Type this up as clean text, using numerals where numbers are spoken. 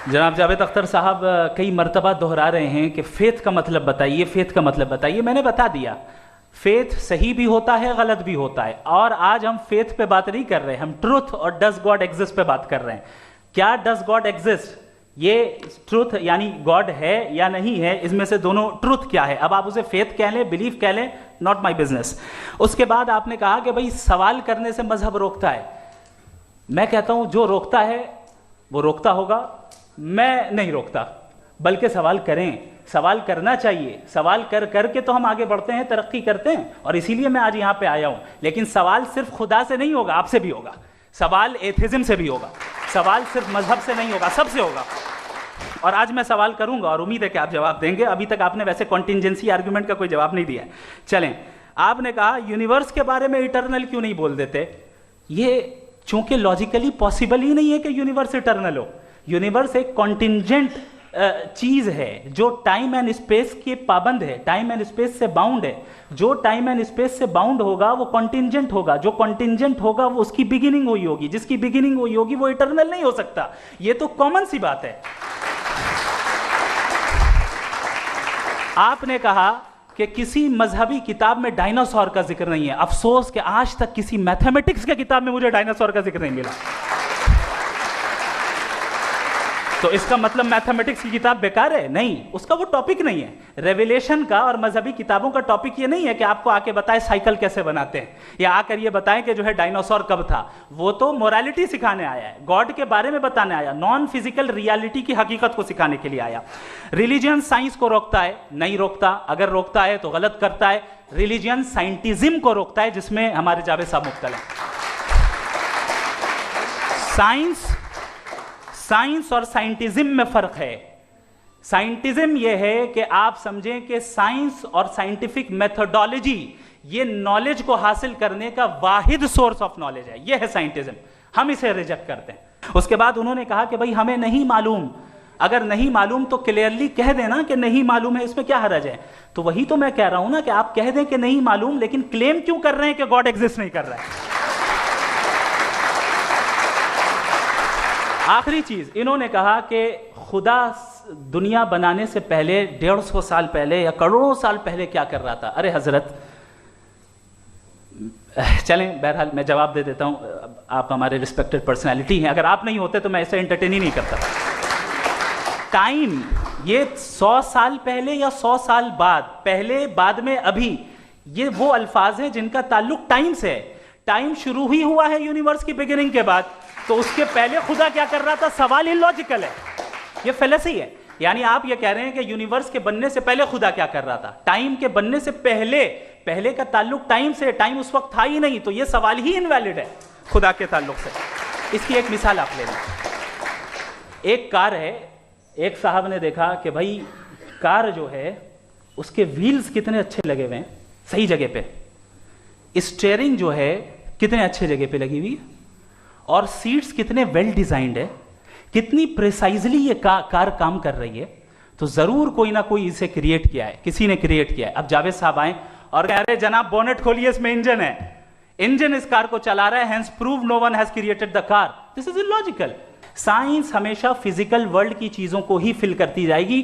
جناب جاوید اختر صاحب کئی مرتبہ دہرا رہے ہیں کہ فیتھ کا مطلب بتائیے، فیتھ کا مطلب بتائیے. میں نے بتا دیا، فیتھ صحیح بھی ہوتا ہے، غلط بھی ہوتا ہے. اور آج ہم فیتھ پہ بات نہیں کر رہے، ہم ٹروتھ اور ڈز گاڈ ایگزسٹ پہ بات کر رہے ہیں. کیا ڈز گاڈ ایگزسٹ، یہ ٹروتھ یعنی گاڈ ہے یا نہیں ہے، اس میں سے دونوں ٹروتھ کیا ہے. اب آپ اسے فیتھ کہہ لیں، بلیف کہہ لیں، ناٹ مائی بزنس. اس کے بعد آپ نے کہا کہ بھائی سوال کرنے سے مذہب روکتا ہے. میں کہتا ہوں جو روکتا ہے وہ روکتا ہوگا، میں نہیں روکتا، بلکہ سوال کریں، سوال کرنا چاہیے. سوال کر کر کے تو ہم آگے بڑھتے ہیں، ترقی کرتے ہیں، اور اسی لیے میں آج یہاں پہ آیا ہوں. لیکن سوال صرف خدا سے نہیں ہوگا، آپ سے بھی ہوگا. سوال ایتھزم سے بھی ہوگا، سوال صرف مذہب سے نہیں ہوگا، سب سے ہوگا. اور آج میں سوال کروں گا اور امید ہے کہ آپ جواب دیں گے. ابھی تک آپ نے ویسے کانٹینجنسی آرگومنٹ کا کوئی جواب نہیں دیا ہے. چلیں، آپ نے کہا یونیورس کے بارے میں اٹرنل کیوں نہیں بول دیتے. یہ چونکہ لاجیکلی پاسبل ہی نہیں ہے کہ یونیورس اٹرنل ہو. یونیورس ایک کانٹینجنٹ چیز ہے جو ٹائم اینڈ اسپیس کے پابند ہے، ٹائم اینڈ اسپیس سے باؤنڈ ہے. جو ٹائم اینڈ اسپیس سے باؤنڈ ہوگا وہ کانٹینجنٹ ہوگا، جو کانٹینجنٹ ہوگا وہ اس کی بگننگ ہوئی ہوگی، جس کی بگننگ ہوئی ہوگی وہ اٹرنل نہیں ہو سکتا. یہ تو کامن سی بات ہے. آپ نے کہا کہ کسی مذہبی کتاب میں ڈائناسور کا ذکر نہیں ہے. افسوس کہ آج تک کسی میتھمیٹکس کے کتاب میں مجھے ڈائناسور کا ذکر نہیں ملا. تو اس کا مطلب میتھمیٹکس کی کتاب بیکار ہے؟ نہیں، اس کا وہ ٹاپک نہیں ہے. ریویلیشن کا اور مذہبی کتابوں کا ٹاپک یہ نہیں ہے کہ آپ کو آ کے بتائے سائیکل کیسے بناتے ہیں، یا آ کر یہ بتائیں کہ جو ہے ڈائناسور کب تھا. وہ تو مورالٹی سکھانے آیا ہے، گاڈ کے بارے میں بتانے آیا، نان فزیکل ریالٹی کی حقیقت کو سکھانے کے لیے آیا. ریلیجن سائنس کو روکتا ہے؟ نہیں روکتا. اگر روکتا ہے تو غلط کرتا ہے. ریلیجن سائنٹزم کو روکتا ہے، جس میں ہمارے جاوید صاحب مبتلا ہیں. سائنس اور سائنٹزم میں فرق ہے. سائنٹزم یہ ہے کہ آپ سمجھیں کہ سائنس اور سائنٹیفک میتھڈالوجی یہ نالج کو حاصل کرنے کا واحد سورس آف نالج ہے. یہ ہے سائنٹزم. ہم اسے ریجیکٹ کرتے ہیں. اس کے بعد انہوں نے کہا کہ بھائی ہمیں نہیں معلوم. اگر نہیں معلوم تو کلیئرلی کہہ دینا کہ نہیں معلوم ہے، اس میں کیا حرج ہے. تو وہی تو میں کہہ رہا ہوں نا کہ آپ کہہ دیں کہ نہیں معلوم، لیکن کلیم کیوں کر رہے ہیں کہ گاڈ ایگزسٹ نہیں کر رہا ہے. آخری چیز انہوں نے کہا کہ خدا دنیا بنانے سے پہلے 150 سال پہلے یا کروڑوں سال پہلے کیا کر رہا تھا. ارے حضرت، چلیں بہرحال میں جواب دے دیتا ہوں. آپ ہمارے ریسپیکٹڈ پرسنالٹی ہیں، اگر آپ نہیں ہوتے تو میں اسے انٹرٹین ہی نہیں کرتا. ٹائم یہ 100 سال پہلے یا 100 سال بعد، پہلے بعد میں ابھی، یہ وہ الفاظ ہیں جن کا تعلق ٹائم سے ہے. ٹائم شروع ہی ہوا ہے یونیورس کی بگننگ کے بعد، تو اس کے پہلے خدا کیا کر رہا تھا؟ سوال ہی لاجیکل ہے، یہ فیلسی ہے. یعنی آپ یہ کہہ رہے ہیں کہ یونیورس کے بننے سے پہلے خدا کیا کر رہا تھا. ٹائم کے بننے سے پہلے کا تعلق ٹائم سے، ٹائم اس وقت تھا ہی نہیں، تو یہ سوال ہی انویلڈ ہے خدا کے تعلق سے. اس کی ایک مثال آپ لے لیں. ایک کار ہے، ایک صاحب نے دیکھا کہ بھائی کار جو ہے اس کے ویلز کتنے اچھے لگے ہوئے ہیں، صحیح جگہ پہ. اسٹیئرنگ جو ہے کتنے اچھے جگہ پہ لگی ہوئی، اور سیٹس کتنے ویل ڈیزائنڈ ہے، کتنی پریسائزلی یہ کار کام کر رہی ہے. تو ضرور کوئی نہ کوئی اسے کریٹ کیا ہے، کسی نے کریٹ کیا ہے. اب جاوید صاحب آئیں اور کہہ رہے جناب بونٹ کھولیے، اس میں انجن ہے، انجن اس کار کو چلا رہا ہے، hence prove no one has created the car. This is illogical. Science ہمیشہ فزیکل ورلڈ کی چیزوں کو ہی فل کرتی جائے گی.